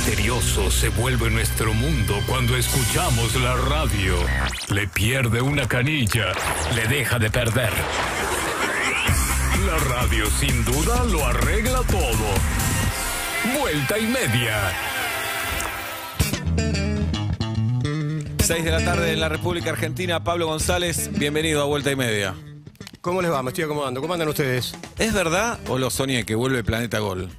misterioso se vuelve nuestro mundo cuando escuchamos la radio. Le pierde una canilla, le deja de perder. La radio sin duda lo arregla todo. Vuelta y media. 6 de la tarde en la República Argentina. Pablo González, bienvenido a Vuelta y Media. ¿Cómo les va? Me estoy acomodando. ¿Cómo andan ustedes? ¿Es verdad o lo soñé que vuelve Planeta Gol?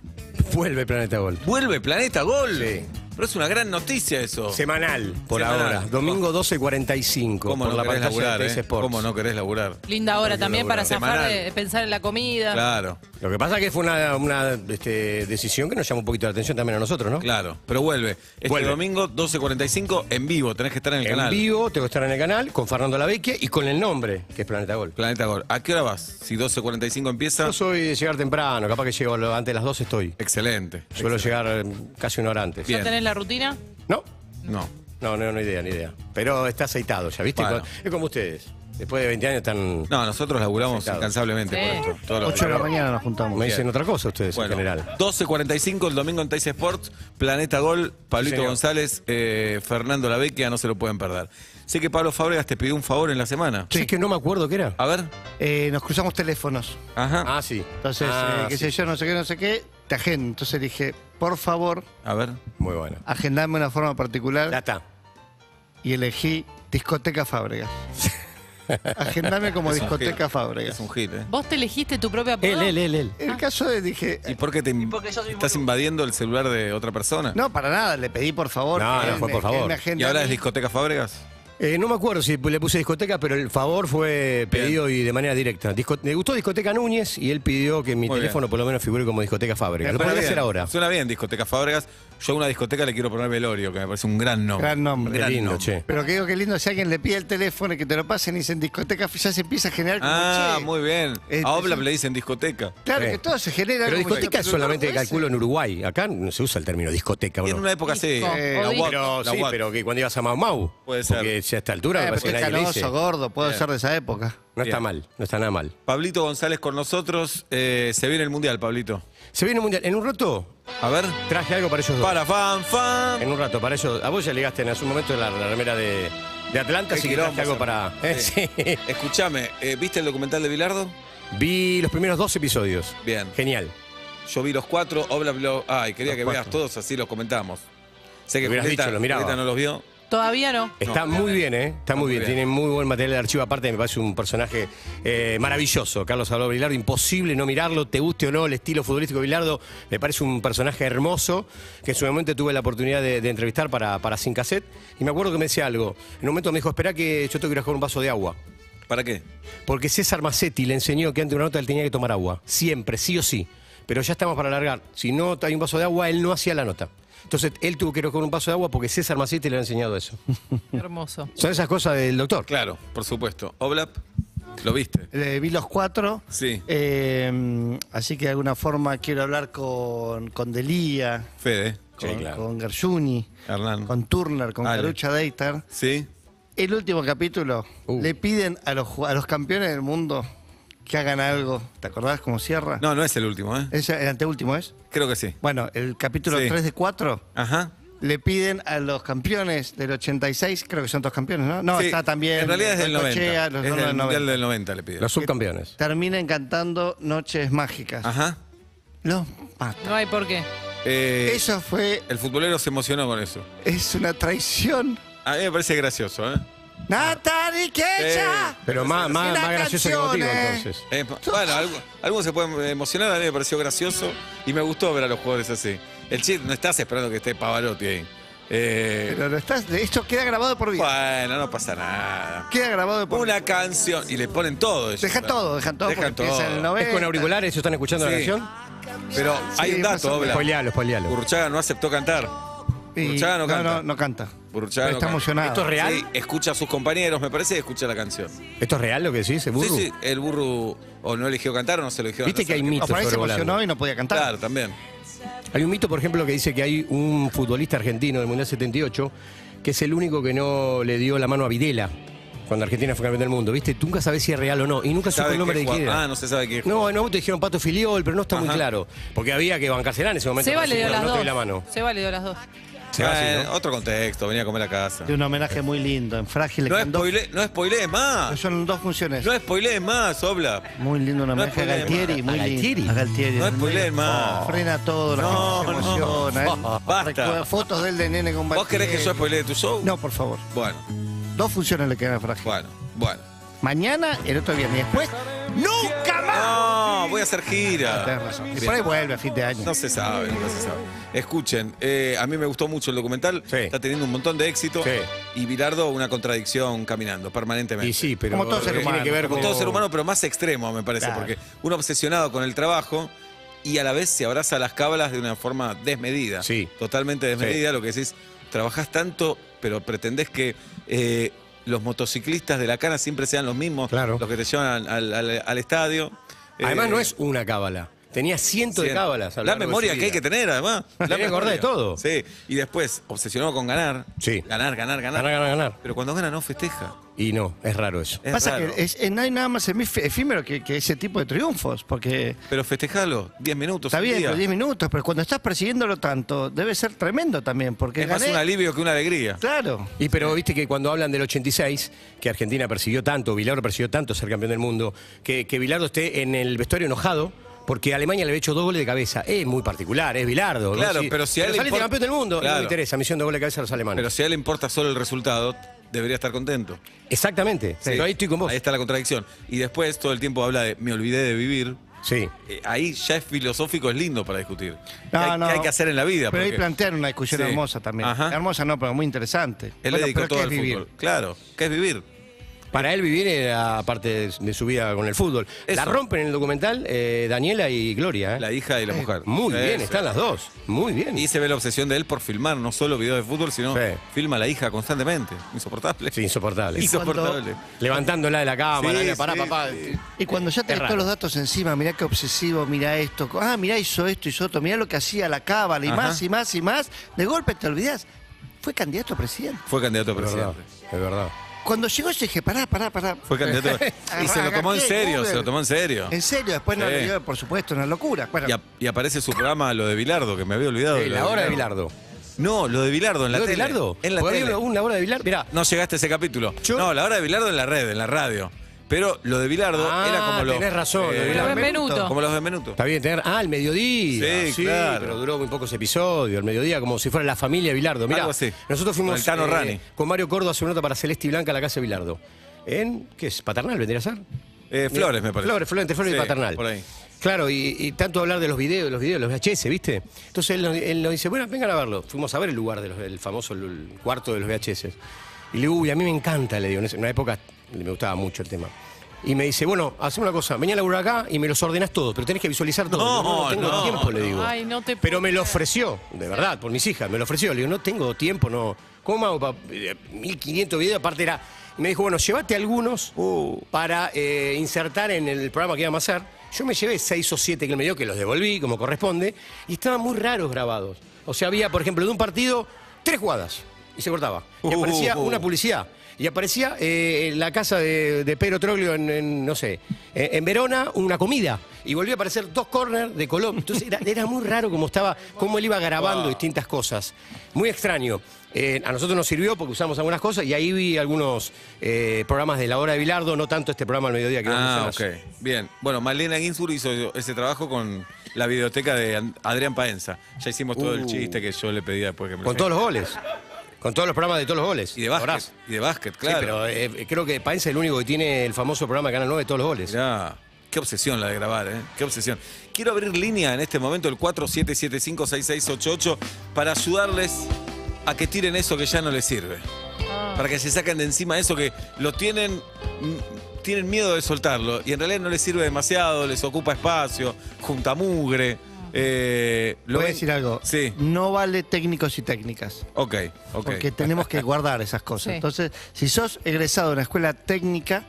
Vuelve Planeta Gol. ¿Vuelve Planeta Gol? Sí. Pero es una gran noticia eso. Semanal, por Semanal. ahora. Domingo 12:45. ¿Cómo por no la querés pantalla laburar, de TS Sports. ¿Cómo no querés laburar? Linda hora también para laburar. zafar Semanal. de pensar en la comida. Claro, Lo que pasa es que fue una decisión que nos llamó un poquito la atención también a nosotros, ¿no? claro. Pero vuelve. Este Vuelve. domingo 12:45 en vivo. Tenés que estar en el En canal. vivo, tengo que estar en el canal con Fernando Lavecchia y con el nombre, que es Planeta Gol. Planeta Gol. ¿A qué hora vas? Si 12:45 empieza. Yo soy de llegar temprano, capaz que llego antes de las 12 estoy. Excelente. Suelo llegar casi una hora antes. Bien. ¿Ya tenés la rutina? ¿No? No. No idea. Pero está aceitado ya, ¿viste? Bueno. Es como ustedes. Después de 20 años están... No, nosotros laburamos Aceitado. incansablemente Sí. por esto. Todos los 8 de la mañana nos juntamos. Me dicen otra cosa ustedes Bueno, en general. 12:45 el domingo en TS Sports, Planeta Gol, Pablito señor. González, Fernando Lavecchia, no se lo pueden perder. Sé que Pablo Fábregas te pidió un favor en la semana. Sí. Es que no me acuerdo qué era. A ver. Nos cruzamos teléfonos. Ajá. Ah, sí. Entonces, qué sí. sé yo, no sé qué, te agendo. Entonces dije, por favor, A ver. Muy bueno. agendame de una forma particular. Ya está. Y elegí Discoteca Fábregas. Agendame como Es un Discoteca hit. Fábregas. Es un hit, ¿eh? ¿Vos te elegiste tu propia apodo? Él. En el caso de, dije, ¿Y por qué estás invadiendo el celular de otra persona? no, para nada, le pedí por favor. No, que no, él fue me- por favor. que él me agende ¿Y ahora a es mí. Discoteca Fábregas? No me acuerdo si le puse discoteca, pero el favor fue pedido y de manera directa. Me gustó Discoteca Núñez y él pidió que mi Muy teléfono por lo menos figure como Discoteca Fábregas. Lo Suena podría bien. hacer ahora. Suena bien, Discoteca Fábregas. Yo a una discoteca le quiero poner Velorio, que me parece un gran nombre. Gran nombre. Qué Gran lindo, nombre. che. Pero que digo que lindo si alguien le pide el teléfono y que te lo pasen y dicen discoteca, ya se empieza a generar como, Ah, che, muy bien. A Oblap sí. le dicen discoteca. Claro, Sí. que todo se genera. Pero como discoteca es pero solamente, no puede calculo, ser. en Uruguay. Acá no se usa el término discoteca, ¿o Y en no? una época sí. Disco. La O UAC, Pero la sí, UAC. pero que cuando ibas a Mau Mau. Puede ser. Porque ya a esta altura me parece Porque que nadie le canoso, dice. gordo, puedo Bien. ser de esa época. No está Bien. mal, no está nada mal. Pablito González con nosotros. Se viene el Mundial, Pablito. Se viene un mundial. En un rato A ver. traje algo para ellos dos. Para, fan. En un rato, para ellos. A vos ya llegaste en algún momento la remera de Atlanta, Qué así que traje quilombo, algo para. sí. Sí. Escuchame, ¿viste el documental de Bilardo? Vi los primeros 2 episodios. Bien. Genial. Yo vi los 4, Oblap Ay, quería Los que 4. veas todos, así los comentamos. Sé que Hubieras Julieta, dicho, lo miraba. Julieta no los vio. Todavía no. Está muy bien, ¿eh? Está muy bien. Tiene muy buen material de archivo. Aparte, me parece un personaje maravilloso. Carlos Alberto Bilardo, imposible no mirarlo, te guste o no el estilo futbolístico de Bilardo. Me parece un personaje hermoso que en su momento tuve la oportunidad de entrevistar para Sin Cassette. Y me acuerdo que me decía algo. En un momento me dijo, espera que yo tengo que ir a jugar un vaso de agua. ¿Para qué? Porque César Massetti le enseñó que antes de una nota él tenía que tomar agua. Siempre, sí o sí. Pero ya estamos para largar. Si no hay un vaso de agua, él no hacía la nota. Entonces, él tuvo que ir con un vaso de agua porque César Massetti le ha enseñado eso. Hermoso. Son esas cosas del doctor. Claro, por supuesto. Oblap, ¿lo viste? Vi los 4. Sí. Así que de alguna forma quiero hablar con Delía, Fede, Sí, claro. con Gershuni, Hernán. con Turner, con Ale. Carucha Deitar. ¿Sí? El último capítulo, le piden a los campeones del mundo que hagan algo. ¿Te acordás cómo cierra? No, no es el último, ¿eh? El anteúltimo es. Creo que sí. Bueno, el capítulo Sí. 3 de 4 Ajá. le piden a los campeones del 86, creo que son todos campeones, ¿no? No, Sí, está también. En realidad es del 90. Bengoechea, los Es no, del del Mundial 90. del 90 le pide. Los subcampeones. Terminen cantando Noches Mágicas. Ajá. Los mata. No hay por qué. Eso fue. El futbolero se emocionó con eso. Es una traición. A mí me parece gracioso, ¿eh? Natalie Quecha. Pero más la gracioso que contigo, canción, entonces. Bueno, algunos se pueden emocionar, a mí me pareció gracioso y me gustó ver a los jugadores así. El chiste, no estás esperando que esté Pavarotti ahí. Pero esto queda grabado por vida. Bueno, no pasa nada. Queda grabado por Una vida. canción y le ponen todo eso. Dejan todo, Dejan porque empieza en el todo. 90. ¿Es con auriculares? ¿Están escuchando la Sí. canción? Pero hay un más dato, o Obla. Spoilealo, spoilealo. Burruchaga no aceptó cantar. Y- Burruchaga no canta. No canta. Burruchaga no Está canta. emocionado. ¿Esto es real? Sí, escucha a sus compañeros, me parece, y escucha la canción. ¿Esto es real lo que decís, burro? Sí, sí, el burro o no eligió cantar o no se eligió. Viste no que hay sé qué. mitos O por ahí se sobrevolando. emocionó y no podía cantar. Claro, también. Hay un mito, por ejemplo, que dice que hay un futbolista argentino del Mundial 78 que es el único que no le dio la mano a Videla cuando Argentina fue campeón del mundo, ¿viste? Tú nunca sabés si es real o no. Y nunca supe el nombre de quién era. No se sabe quién. No, en un momento dijeron Pato Filiol, pero no está muy Ajá. claro. Porque había que bancársela en ese momento. Seba le dio no las te doy la dos. mano. Seba le dio las dos. Seba, sí, ¿no? Otro contexto, venía a comer a casa. De un homenaje muy lindo, en Frágiles. No spoilees más. Son 2 funciones. No spoilees más, Obla. Muy lindo un homenaje a spoilees Galtieri, más. muy ¿A lindo. Galtieri? A Galtieri. No spoilees más. Frena todo, la No, gente se emociona. no. Basta. Recuerda fotos de él de nene con ¿Vos querés que yo Galtieri. spoilee tu show? No, por favor. Bueno, 2 funciones le quedan a Frágil. bueno. Mañana, el otro viernes. Y después, ¡nunca más! No, voy a hacer gira. Tenés razón. Y Bien. por ahí vuelve a fin de año. No se sabe, no se sabe. Escuchen, a mí me gustó mucho el documental. Sí. Está teniendo un montón de éxito. Sí. Y Bilardo, una contradicción caminando permanentemente. Y sí, pero Como todo ser tiene humano. que ver Como con todo ser humano, pero más extremo, me parece. Claro. Porque uno obsesionado con el trabajo y a la vez se abraza a las cábalas de una forma desmedida. Sí. Totalmente desmedida. Lo que decís, trabajás tanto, pero pretendés que los motociclistas de la cana siempre sean los mismos, Claro. los que te llevan al estadio. Además, no es una cábala. Tenía cientos de cábalas. a lo La largo de memoria su que hay vida. que tener, además. Tenés que acordar de todo. Sí. Y después, obsesionado con ganar. Sí. Ganar. Ganar. Pero cuando gana no festeja. Y no, es raro eso. Es Pasa raro. que no hay nada más efímero que ese tipo de triunfos, porque Pero festejalo, 10 minutos. está un bien, día. por 10 minutos, pero cuando estás persiguiéndolo tanto, debe ser tremendo también, porque Es más gané. un alivio que una alegría. Claro. Y pero viste que cuando hablan del 86, que Argentina persiguió tanto, Bilardo persiguió tanto ser campeón del mundo, que Bilardo esté en el vestuario enojado porque Alemania le había hecho 2 goles de cabeza. Es muy particular, es Bilardo. ¿no? Claro, pero si a él le saliste importa- campeón del mundo, no Claro. me interesa, misión de goles de cabeza a los alemanes. Pero si a él le importa solo el resultado, debería estar contento. Exactamente, pero ahí estoy con vos. Ahí está la contradicción. Y después todo el tiempo habla de me olvidé de vivir. Sí. Ahí ya es filosófico, es lindo para discutir. No, ¿Qué hay que hacer en la vida? Pero ahí Porque plantean una discusión Sí. hermosa también. Ajá. Hermosa no, pero muy interesante. él Bueno, le dedicó pero todo ¿qué al es vivir? fútbol. Claro, ¿qué es vivir? Para él vivir era parte de su vida con el fútbol. La Eso. rompen en el documental Daniela y Gloria. ¿eh? La hija y la mujer. Muy Sí, bien, sí. están las dos. Muy bien. Y se ve la obsesión de él por filmar no solo videos de fútbol, sino Sí. filma a la hija constantemente. Insoportable. Sí, insoportable. Insoportable. Levantándola de la cámara, Sí, pará, sí, papá. sí. Y cuando ya tenés Es raro. todos los datos encima, mirá qué obsesivo, mirá esto, mirá hizo esto, hizo otro, mirá lo que hacía la cábala y Ajá. más y más y más, de golpe te olvidás. Fue candidato a presidente. Fue candidato a Es verdad, presidente. es verdad. Cuando llegó yo dije, pará. Fue candidato a... Y se lo tomó en serio, se lo tomó en serio. En serio, después no Sí. le dio, por supuesto, una locura. Bueno, Y aparece su programa, lo de Bilardo, que me había olvidado. de lo La hora de Bilardo. No, lo de Bilardo en la ¿Lo de tele. Bilardo? En la Porque tele. había una hora de Bilardo. Mirá. No llegaste a ese capítulo. Yo- No, la hora de Bilardo en la red, en la radio. Pero lo de Bilardo era como lo... tenés razón. lo de Pero Bilardo. Benvenuto. Como los Benvenuto. Está bien, el mediodía. Sí, claro. Pero duró muy pocos episodios. El mediodía, como si fuera la familia Bilardo. Mirá, Algo así. nosotros fuimos Con el Tano Rani. con Mario Córdoba a hacer una nota para Celeste y Blanca a la casa de Bilardo. ¿Qué es? ¿Paternal vendría a ser? Flores, me parece. Flores, entre Flores Sí, y Paternal. por ahí. Claro, y tanto hablar de los videos, los VHS, ¿viste? Entonces él nos dice, bueno, vengan a verlo. Fuimos a ver el lugar del famoso el cuarto de los VHS. Y le digo, uy, a mí me encanta, le digo, en una época me gustaba mucho el tema. Y me dice, bueno, hacemos una cosa, vení a laburar acá y me los ordenás todos, pero tenés que visualizar todo. No, No tengo no, tiempo, le digo. Ay, no te Pero me lo puedo creer. ofreció, de verdad, por mis hijas, me lo ofreció. Le digo, no tengo tiempo, no. ¿Cómo hago para 1500 videos? Aparte era. Y me dijo, bueno, llévate algunos para insertar en el programa que íbamos a hacer. Yo me llevé 6 o 7 que él me dio, que los devolví como corresponde, y estaban muy raros grabados. O sea, había, por ejemplo, de un partido, 3 jugadas, y se cortaba. Y aparecía una publicidad. Y aparecía en la casa de Pedro Troglio no sé, en Verona, una comida. Y volvió a aparecer 2 corners de Colón. Entonces era muy raro cómo él iba grabando distintas cosas. Muy extraño. A nosotros nos sirvió porque usamos algunas cosas y ahí vi algunos programas de La Hora de Bilardo, no tanto este programa al mediodía que vos Ok. mencionás. Bien. Bueno, Malena Ginsburg hizo ese trabajo con la videoteca de Adrián Paenza. Ya hicimos todo el chiste que yo le pedía después que me lo Con todos los goles. Con todos los programas de todos los goles. Y de Ahora, básquet. Y de básquet, sí, claro. pero creo que Paenza es el único que tiene el famoso programa de Canal 9 de todos los goles. Mirá, qué obsesión la de grabar, ¿eh? Qué obsesión. Quiero abrir línea en este momento, el 47756688, para ayudarles a que tiren eso que ya no les sirve. Para que se saquen de encima eso que lo tienen miedo de soltarlo y en realidad no les sirve demasiado, les ocupa espacio, junta mugre. voy a decir algo. Sí. No vale técnicos y técnicas. Ok. Porque tenemos que guardar esas cosas. Sí. Entonces, si sos egresado de una escuela técnica,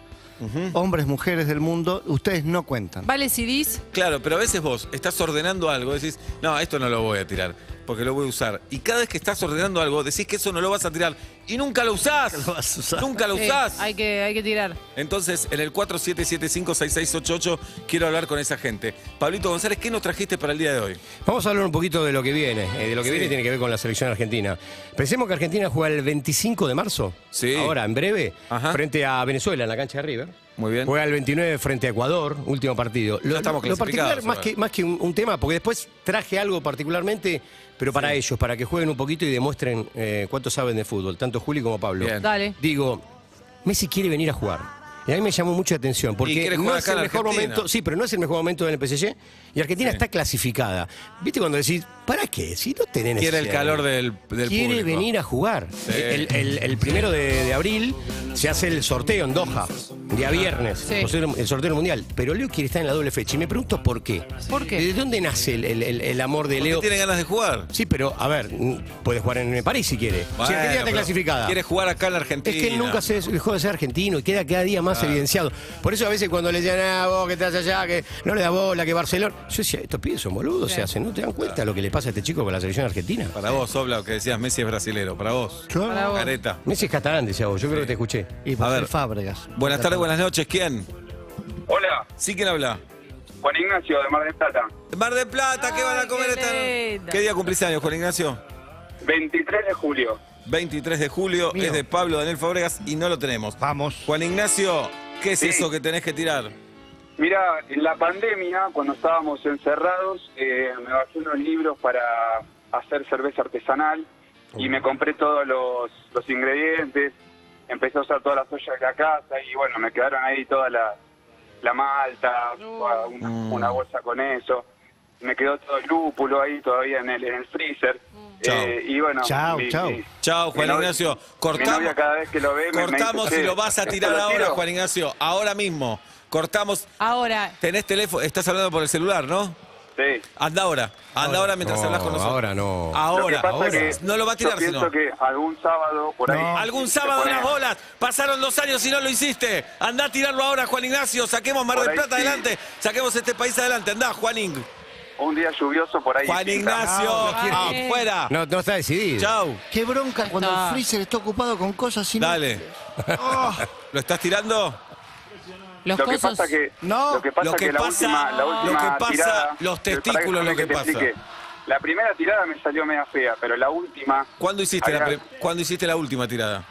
hombres, mujeres del mundo, ustedes no cuentan. Vale CDs. Claro, pero a veces vos estás ordenando algo, decís, no, esto no lo voy a tirar. porque lo voy a usar. Y cada vez que estás ordenando algo, decís que eso no lo vas a tirar. Y nunca lo usás. Lo vas a usar. Nunca lo Sí, usás. hay que tirar. Entonces, en el 47756688 quiero hablar con esa gente. Pablito González, ¿qué nos trajiste para el día de hoy? Vamos a hablar un poquito de lo que viene. De lo que Sí. viene tiene que ver con la selección argentina. Pensemos que Argentina juega el 25 de marzo. Sí. Ahora, en breve, Ajá. frente a Venezuela en la cancha de River. Muy bien. Juega el 29 frente a Ecuador, último partido. Ya estamos lo particular, clasificados, más que un tema, porque después traje algo particularmente, pero para ellos, para que jueguen un poquito y demuestren cuánto saben de fútbol, tanto Juli como Pablo. Bien. Dale. Digo, Messi quiere venir a jugar. Y a mí me llamó mucha atención, Y porque quiere no jugar es acá el en mejor Argentina. momento. Sí, pero no es el mejor momento del PSG. Y Argentina Sí. está clasificada. ¿Viste cuando decís, ¿para qué? Si no tenés Quiere necesidad. el calor del Quiere público. venir a jugar. El 1 de abril se hace el sorteo en Doha, día viernes, Sí. el sorteo del mundial. Pero Leo quiere estar en la doble fecha. Y me pregunto por qué. ¿Por qué? ¿De dónde nace el amor de Porque Leo? tiene ganas de jugar. Sí, pero a ver, puede jugar en París si quiere. Bueno, si Argentina está pero clasificada. Quiere jugar acá en la Argentina. Es que él nunca se dejó de ser argentino y queda cada día más evidenciado. Por eso a veces cuando le decían, vos que estás allá, que no le da bola, que Barcelona. Yo decía, estos pibes son boludos, se hacen, ¿no te dan cuenta lo que le pasa a este chico con la selección argentina? Para vos, Obla, que decías Messi es brasilero. Para vos. Para vos. Careta. Messi es catalán, decía vos, yo creo que te escuché. Y A por ver. el Fábregas. Buenas tardes, buenas noches. ¿Quién? Hola, ¿Sí quién habla? Juan Ignacio de Mar del Plata. Mar del Plata, ¿qué van a Ay, comer qué esta lindo. ¿Qué día cumplís años, Juan Ignacio? 23 de julio. 23 de julio, Mío. es de Pablo Daniel Fabregas y no lo tenemos. Vamos. Juan Ignacio, ¿qué es Sí. eso que tenés que tirar? Mira, en la pandemia, cuando estábamos encerrados, me bajé unos libros para hacer cerveza artesanal y me compré todos los ingredientes. Empecé a usar todas las ollas de la casa y bueno, me quedaron ahí toda la malta, una bolsa con eso. Me quedó todo el lúpulo ahí todavía en el freezer. Chao. Y bueno, Chao, chao. Chao, Juan mi novia- Ignacio. Mi Cortamos, novia cada vez que lo ve me cortamos dice, y "Che, lo vas a ¿esto tirar lo ahora, tiro?". Juan Ignacio. Ahora mismo. Cortamos. Ahora, Tenés teléfono, estás hablando por el celular, ¿no? Sí. Anda ahora. Anda ahora mientras No, hablas con nosotros. ahora no. Ahora. Lo que pasa ahora. que No lo va a tirar, yo pienso sino. que algún sábado por ahí. Algún se sábado pone- unas bolas. Pasaron 2 años y no lo hiciste. Andá a tirarlo ahora, Juan Ignacio. Saquemos Mar Por del ahí Plata sí. adelante. Saquemos este país adelante. Andá, Juanín. Un día lluvioso por ahí. Juan pinta. Ignacio. Dale. Afuera. No está decidido. Chau. Qué bronca cuando está. el freezer está ocupado con cosas Dale. ¿Lo estás tirando? los Lo que cosos. pasa que No. lo que pasa Lo que que la pasa- última lo que pasa, tirada, los para testículos, lo que te pasa. explique. La primera tirada me salió media fea, pero la última. ¿Cuándo hiciste, Había- ¿cuándo hiciste la última tirada?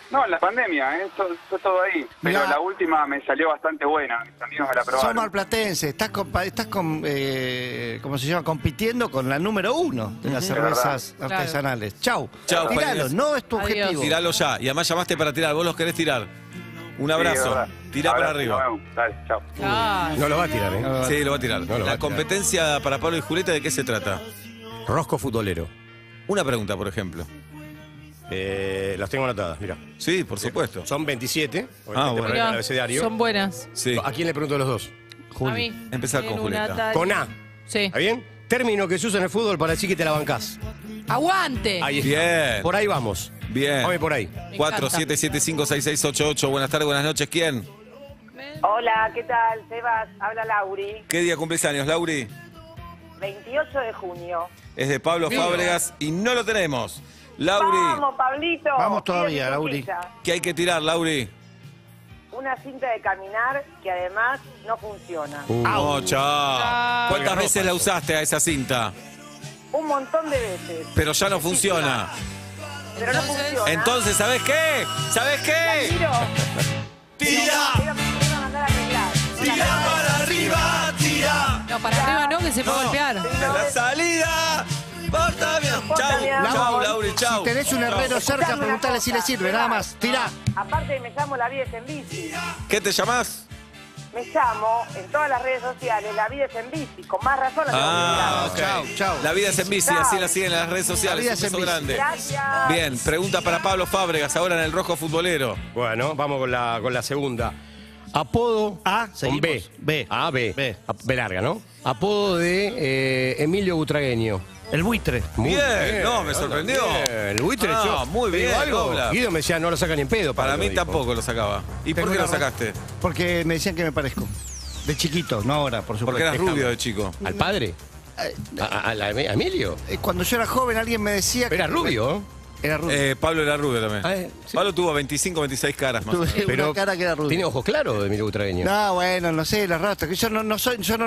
No, en la pandemia, fue todo ahí. Pero Mirá. la última me salió bastante buena. Mis amigos me la Sos probaron. marplatense, estás ¿cómo se llama? Compitiendo con la número 1 de las cervezas Claro. artesanales. Chau. Chau, Juan Tiralo, Inés. no es tu Adiós. objetivo. Tiralo ya. Y además llamaste para tirar. Vos los querés tirar. Un Sí, abrazo. es verdad. Tirá para Abrazo, arriba. nos vemos. Dale, chao. Ah, No lo va a tirar, ¿eh? Sí, lo va a tirar. No lo va a La tirar. competencia para Pablo y Julieta, ¿de qué se trata? Rosco futbolero. Una pregunta, por ejemplo. Las tengo anotadas, mira. Sí, por supuesto. Son 27. bueno. Para mirá, el abecedario. son buenas. Sí. ¿A quién le pregunto de los dos? A mí. Empezá con En Julieta. una tarde- Con A. Sí. ¿Está bien? Término que se usa en el fútbol para decir que te la bancás. ¡Aguante! Ahí está. Bien. Por ahí vamos. Bien. Vamos por ahí. 47756688. Buenas tardes, buenas noches. ¿Quién? Hola, ¿qué tal? Sebas, habla Lauri. ¿Qué día cumplís años, Lauri? 28 de junio. Es de Pablo Fábregas y no lo tenemos. Lauri, Vamos, Pablito. Vamos todavía, Tira tu Lauri. cosilla. ¿qué hay que tirar, Lauri? Una cinta de caminar que además no funciona. No, chao. ¿Cuántas Ropa, veces la eso. usaste a esa cinta? Un montón de veces. Pero ya no funciona. Pero no Entonces- funciona. Entonces, ¿sabes qué? ¿Sabes qué? Tiro. ¡Tira! Pero me iba a mandar a arreglar. ¡Tira para arriba! ¡Tira! No, para arriba no, que se puede golpear. ¡La salida! ¡Porta bien! ¡Chau! bien. ¡Chau, Lauri! ¡Chau! Si tenés un herrero cerca, Escuchame una preguntale si le cosa, sirve, Sebas. nada más. Tirá. Aparte me llamo La Vida es en Bici. ¿Qué te llamás? Me llamo en todas las redes sociales La Vida es en Bici. Con más razón la tengo Ah, que ok. mirar. Chau. La vida es en bici, Chau. así la siguen en las redes La sociales. vida Un es en beso bici. grande. Gracias. Bien, pregunta para Pablo Fábregas, ahora en el rojo futbolero. Bueno, vamos con la segunda. Apodo A, con seguimos. B. B. A, B. B. B larga, ¿no? Apodo de Emilio Butragueño. El buitre. Muy Bien, no, me sorprendió. Bien, el buitre, Ah, yo. muy ¿te digo bien, algo? Dobla. Guido me decía, no lo sacan ni en pedo. Para Pablo, mí dijo. tampoco lo sacaba. ¿Y por Tengo qué lo una ra- sacaste? Porque me decían que me parezco. De chiquito, no ahora, por supuesto. Porque eras rubio de chico. ¿Al padre? ¿A Emilio? Cuando yo era joven alguien me decía Era rubio. Era rubio. Pablo era rubio también. Sí. Pablo tuvo 25, 26 caras más. Tuve una cara que era rubio. Tiene ojos claros, Emilio Butragueño. No, bueno, no sé, la rastro. Yo no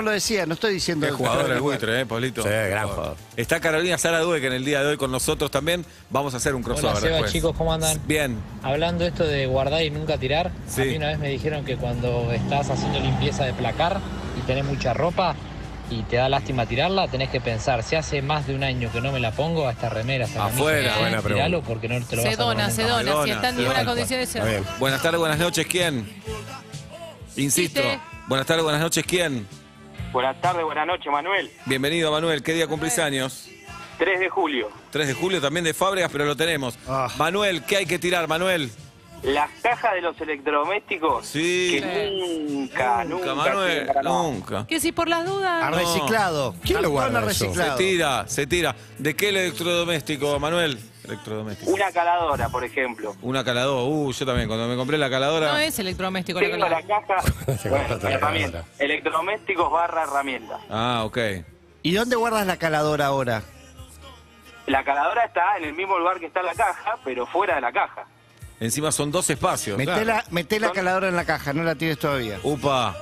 lo decía, no estoy diciendo. Qué jugador el buitre, Pablito. Sí, gran jugador. Está Carolina Sara Due, en el día de hoy con nosotros también. Vamos a hacer un crossover Hola, Seba, después. chicos, ¿cómo andan? Bien. Hablando esto de guardar y nunca tirar, Sí. a mí una vez me dijeron que cuando estás haciendo limpieza de placar y tenés mucha ropa y te da lástima tirarla, tenés que pensar, si hace más de un año que no me la pongo, a esta remera, esta camisa, Afuera, buena tiralo pregunta. porque no te lo vas Se a poner dona, nunca se más. dona. Si dona, está en se buenas dona. condiciones, se Está dona. bien. Buenas tardes, buenas noches, ¿quién? Insisto. ¿Viste? Buenas tardes, buenas noches, ¿quién? Buenas tardes, buenas noches, Manuel. Bienvenido, Manuel. ¿Qué día cumplís años? 3 de julio. 3 de julio, también de Fábregas, pero lo tenemos. Manuel, ¿qué hay que tirar, Manuel? Las cajas de los electrodomésticos. Sí. Que nunca Manuel, nunca. Que si por las A dudas. reciclado. ¿Quién lo guarda Cartón a eso? reciclado. Se tira. ¿De qué electrodoméstico, Manuel? Electrodoméstico. Una caladora, por ejemplo. Una caladora. Yo también, cuando me compré la caladora. No es electrodoméstico. Tengo la caja. Bueno, guarda la herramienta. caladora. Electrodomésticos / herramienta. Ah, ok. ¿Y dónde guardas la caladora ahora? La caladora está en el mismo lugar que está la caja, pero fuera de la caja. Encima son 2 espacios. Meté la caladora en la caja, no la tires todavía. Upa.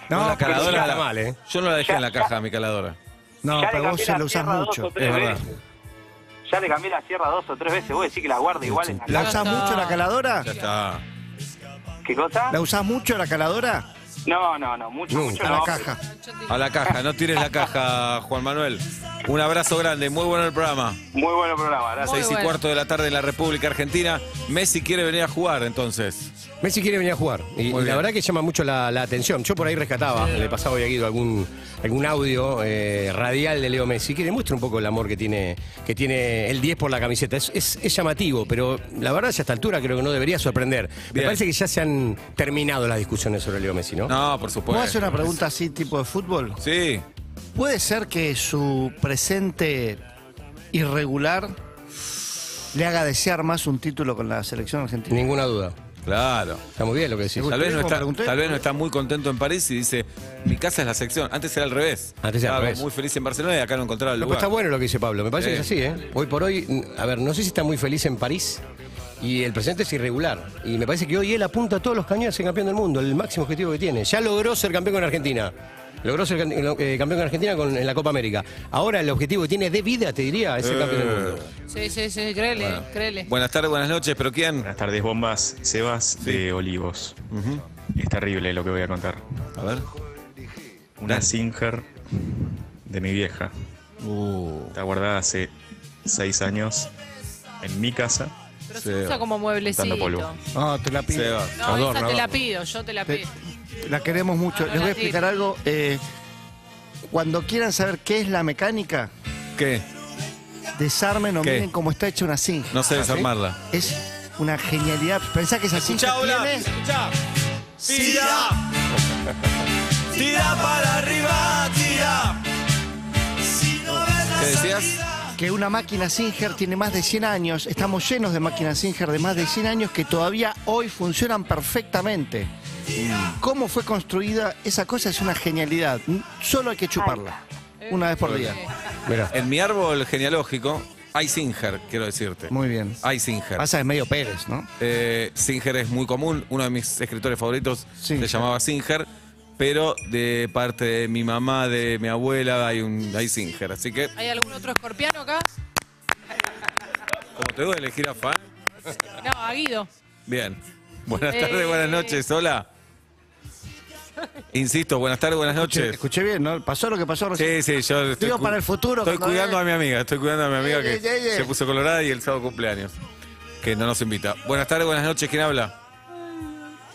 No, la pero caladora está mal, ¿eh? Yo no la dejé Ya, en la caja, mi caladora. No, Ya pero le vos cambié se la la usás sierra 2 mucho. o 3 Es verdad. veces. Ya le cambié la sierra 2 o 3 veces. Voy a decir que la guarde igual en la ¿La caja. usás mucho la caladora? Ya está. ¿Qué cosa? ¿La usás mucho la caladora? No, mucho A no. la caja. A la caja, no tires la caja, Juan Manuel. Un abrazo grande, muy bueno el programa. Muy buen programa, gracias. Muy 6:15 de la tarde en la República Argentina. Messi quiere venir a jugar, entonces. Messi quiere venir a jugar. Y Muy la bien. verdad que llama mucho la atención. Yo por ahí rescataba, le pasaba hoy a Guido algún audio radial de Leo Messi que demuestra un poco el amor que tiene el 10 por la camiseta. Es llamativo, pero la verdad, ya a esta altura creo que no debería sorprender. Me Bien. parece que ya se han terminado las discusiones sobre Leo Messi, ¿no? No, por ¿Puedo supuesto. hacer una pregunta así, tipo de fútbol? Sí. ¿Puede ser que su presente irregular le haga desear más un título con la selección argentina? Ninguna duda. Claro. Está muy bien lo que decís. Tal vez, ¿Cómo pregunté? tal vez no está muy contento en París y dice, mi casa es la sección. Antes era al revés. Antes era al Estaba revés. muy feliz en Barcelona y acá no encontraba el Pero lugar. está bueno lo que dice Pablo, me parece Sí. que es así, ¿eh? Hoy por hoy, a ver, no sé si está muy feliz en París y el presente es irregular. Y me parece que hoy él apunta a todos los cañones a ser campeón del mundo, el máximo objetivo que tiene. Ya logró ser campeón con Argentina. Logró ser campeón con Argentina en la Copa América. Ahora el objetivo que tiene de vida, te diría, es ser campeón del mundo. Sí, créele. Buenas tardes, buenas noches, pero ¿quién? Buenas tardes, bombas. Sebas de Olivos. Es terrible lo que voy a contar. A ver. Una Singer de mi vieja. Está guardada hace 6 años en mi casa. Pero se usa como mueblecito. Dando polvo. No, te la pido. Seba. No, Adorno, esa te la adorno. pido, yo te la pido. La queremos mucho. No, Les voy a la explicar tiro. algo. Cuando quieran saber qué es la mecánica, ¿Qué? desarmen o ¿Qué? miren cómo está hecha una Singer. No sé desarmarla. Es una genialidad. Pensá que esa Singer tiene... escuchá. Tira. Tira para arriba, tira. ¿Qué decías? Que una máquina Singer tiene más de 100 años. Estamos llenos de máquinas Singer de más de 100 años que todavía hoy funcionan perfectamente. ¿Cómo fue construida? Esa cosa es una genialidad. Solo hay que chuparla. Una vez por día. Mirá. En mi árbol genealógico hay Singer, quiero decirte. Muy bien. Hay Singer. Pasa de medio Pérez, ¿no? Singer es muy común. Uno de mis escritores favoritos Singer. se llamaba Singer. Pero de parte de mi mamá, de mi abuela, hay Singer. Así que, ¿Hay algún otro escorpiano acá? como te duele, jirafa. No, a Guido. Bien. Buenas tardes, buenas noches. Hola. Insisto, buenas tardes, buenas noches. Escuché bien, ¿no? Pasó lo que pasó recién. Sí, yo estoy, Digo, para el futuro, estoy cuando cuidando venga. a mi amiga, que Ey. se puso colorada y el sábado cumpleaños. Que no nos invita. Buenas tardes, buenas noches, ¿quién habla?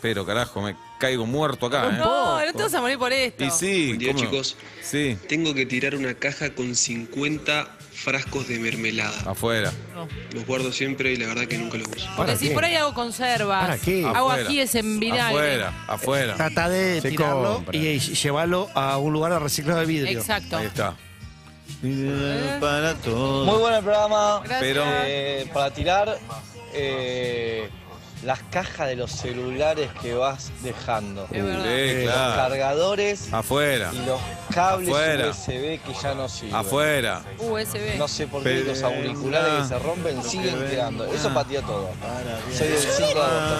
Pero carajo, me caigo muerto acá, ¿eh? No, no te vas a morir por esto. Y sí, Buen día, ¿cómo? chicos. Sí, Tengo que tirar una caja con 50 frascos de mermelada. afuera. Los guardo siempre y la verdad que nunca los uso. Porque ¿Para si qué? por ahí hago conservas, ¿Para qué? hago Afuera. ajíes en vinagre. Afuera. Trata de Se tirarlo compra. y llevarlo a un lugar de reciclado de vidrio. Exacto. Ahí está. Para todo. Muy buen programa. Gracias. Pero- Para tirar, las cajas de los celulares que vas dejando. Es verdad. Sí, Los claro. cargadores Afuera. y los cables Afuera. USB que ya no sirven. Afuera. USB. No sé por qué los auriculares que se rompen siguen quedando. Eso pateó todo. Soy del 5 de agosto.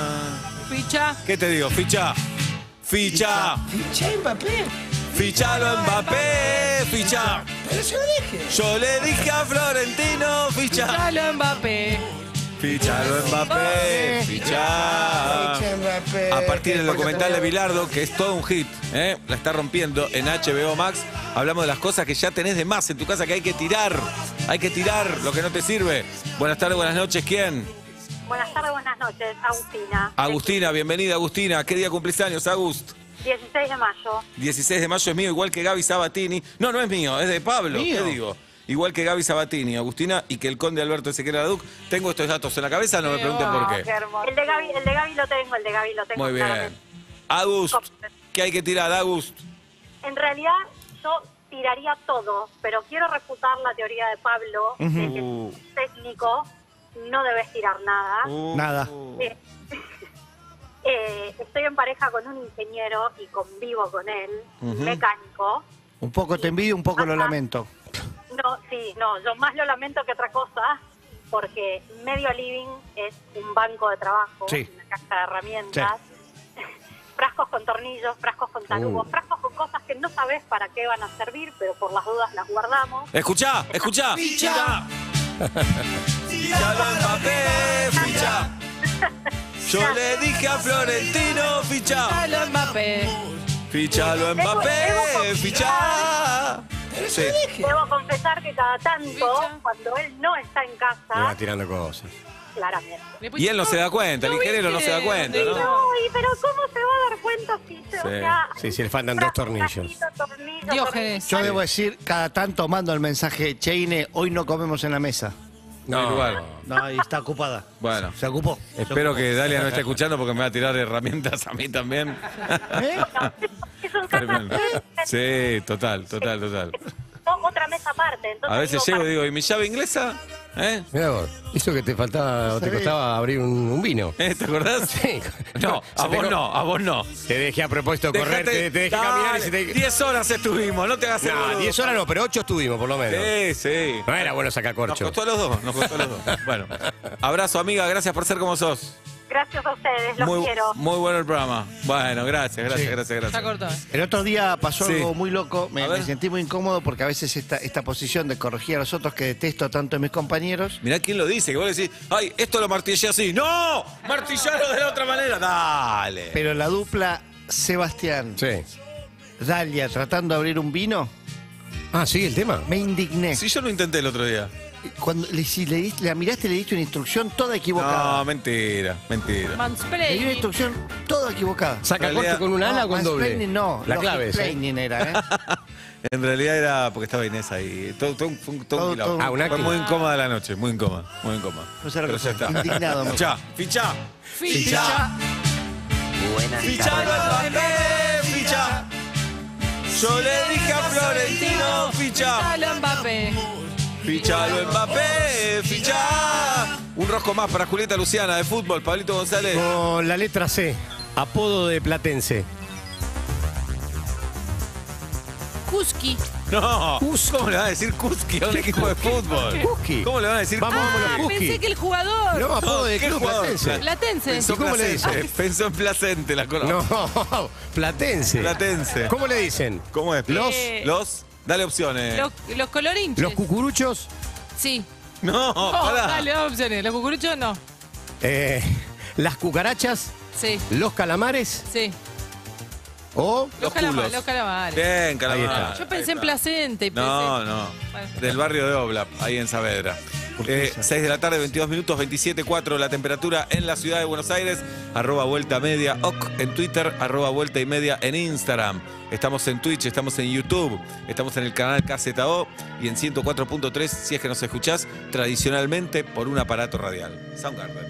Ficha. ¿Qué te digo? Ficha. Ficha. Ficha Mbappé. Fichalo a Mbappé. Ficha. Pero yo dije. Yo le dije a Florentino, ficha. Fichalo Mbappé. Fichalo a Mbappé. Ficha. Ficha Mbappé. A partir del documental de Bilardo, que es todo un hit, ¿eh? La está rompiendo en HBO Max. Hablamos de las cosas que ya tenés de más en tu casa que hay que tirar. Hay que tirar lo que no te sirve. Buenas tardes, buenas noches. ¿Quién? Buenas tardes, buenas noches, Agustina. Agustina, bienvenida Agustina. ¿Qué día cumplís años, Agust? 16 de mayo. 16 de mayo es mío, igual que Gaby Sabatini. No, no es mío, es de Pablo. ¿Mío? ¿Qué digo? Igual que Gaby Sabatini, Agustina, y que el conde Alberto Ezequiel Araduc. Tengo estos datos en la cabeza, no me pregunten por qué. El de Gaby lo tengo, Muy bien. claramente. Agust, ¿qué hay que tirar, Agust? En realidad, yo tiraría todo, pero quiero refutar la teoría de Pablo, de que un técnico no debes tirar nada. Nada. Estoy en pareja con un ingeniero y convivo con él, mecánico. Un poco te envidio, un poco lo lamento. No, yo más lo lamento que otra cosa, porque medio living es un banco de trabajo, Sí. una caja de herramientas, frascos con tornillos, frascos con tarugos, frascos con cosas que no sabes para qué van a servir, pero por las dudas las guardamos. Escuchá. Ficha. Fichalo a Mbappé, ficha. Yo le dije a Florentino, ficha. Fichalo Mbappé. Fichalo a Mbappé, ficha. Sí. Debo confesar que cada tanto, cuando él no está en Me va casa, tirando cosas. claramente. Y él no se da cuenta, el ingeniero no se da cuenta, ¿no? Uy, pero ¿cómo se va a dar cuenta si se, o sea, Sí, sí, le faltan dos tornillos. tornillos, Diógenes. Yo debo decir, cada tanto mando el mensaje, Cheine, hoy no comemos en la mesa. No, igual. No, y está ocupada. Bueno, Se ocupó. espero que Dalia no esté escuchando porque me va a tirar herramientas a mí también. Es un caso Sí, total. otra mesa aparte. Entonces A veces llego y digo, ¿y mi llave inglesa? Mirá vos, hizo que te faltaba o te costaba abrir un vino. ¿Te acordás? Sí. No, a vos no. Te dejé a propósito correr, te dejé caminar y se te... 10 horas estuvimos, no te hagas el No, boludo. 10 horas no, pero 8 estuvimos por lo menos. Sí. No era bueno sacar Nos corcho. costó a los dos. Bueno, abrazo amiga, gracias por ser como sos. Gracias a ustedes, los quiero. Muy bueno el programa. Bueno, gracias. Está cortado. El otro día pasó Sí. algo muy loco, A me ver. sentí muy incómodo porque a veces esta posición de corregir a los otros que detesto tanto en mis compañeros. Mirá quién lo dice, que vos decís, ay, esto lo martillé así. ¡No! ¡Martillalo de la otra manera! ¡Dale! Pero la dupla Sebastián, Sí. Dalia, tratando de abrir un vino, ¿Sigue el tema? me indigné. Si yo lo intenté el otro día. Cuando la miraste y le diste una instrucción toda equivocada. No, mentira. Le di una Mansplaining. instrucción toda equivocada. ¿Saca realidad- corcho con un ala o con doble? mansplaining no, La clave es, mansplaining era, ¿eh? En realidad era porque estaba Inés ahí. Todo un Todo- quilombo. todo- una Fue que- muy incómoda la noche, muy incómoda. No sé lo Pero que ya fue, está. indignado, me- Ficha. Buenas Fichalo al Mbappé, ficha. Yo le dije a Florentino, ficha. Fichalo Mbappé. Fichalo Mbappé, ficha. Un rosco más para Julieta Luciana de fútbol, Pablito González. Con la letra C, apodo de Platense. Kuski. No, ¿cómo le van a decir Kuski a un equipo de fútbol? Kuski. ¿Cómo le van a decir Vamos, Kuski? vámonos, Kuski. Pensé que el jugador. No, apodo de ¿qué club jugador? Platense. Platense. Pensó ¿Y cómo le Placente, dicen? Pensó en Placente, la conozco. No, Platense. Platense. ¿Cómo le dicen? ¿Cómo es? Los Dale opciones. Los colorinches. Los cucuruchos, Sí. No, pará. Dale, dame opciones. Los cucuruchos no. las cucarachas, Sí. los calamares Sí. o Los culos. Los calamares. Bien, Calamar. Ahí está. Yo pensé en Placente y pensé. No. Bueno. Del barrio de Oblap, ahí en Saavedra. 6 de la tarde, 22 minutos, 27.4 la temperatura en la ciudad de Buenos Aires. @Vuelta Media, OC en Twitter, @Vuelta y Media en Instagram. Estamos en Twitch, estamos en YouTube, estamos en el canal KZO y en 104.3, si es que nos escuchás, tradicionalmente por un aparato radial. Soundgarden.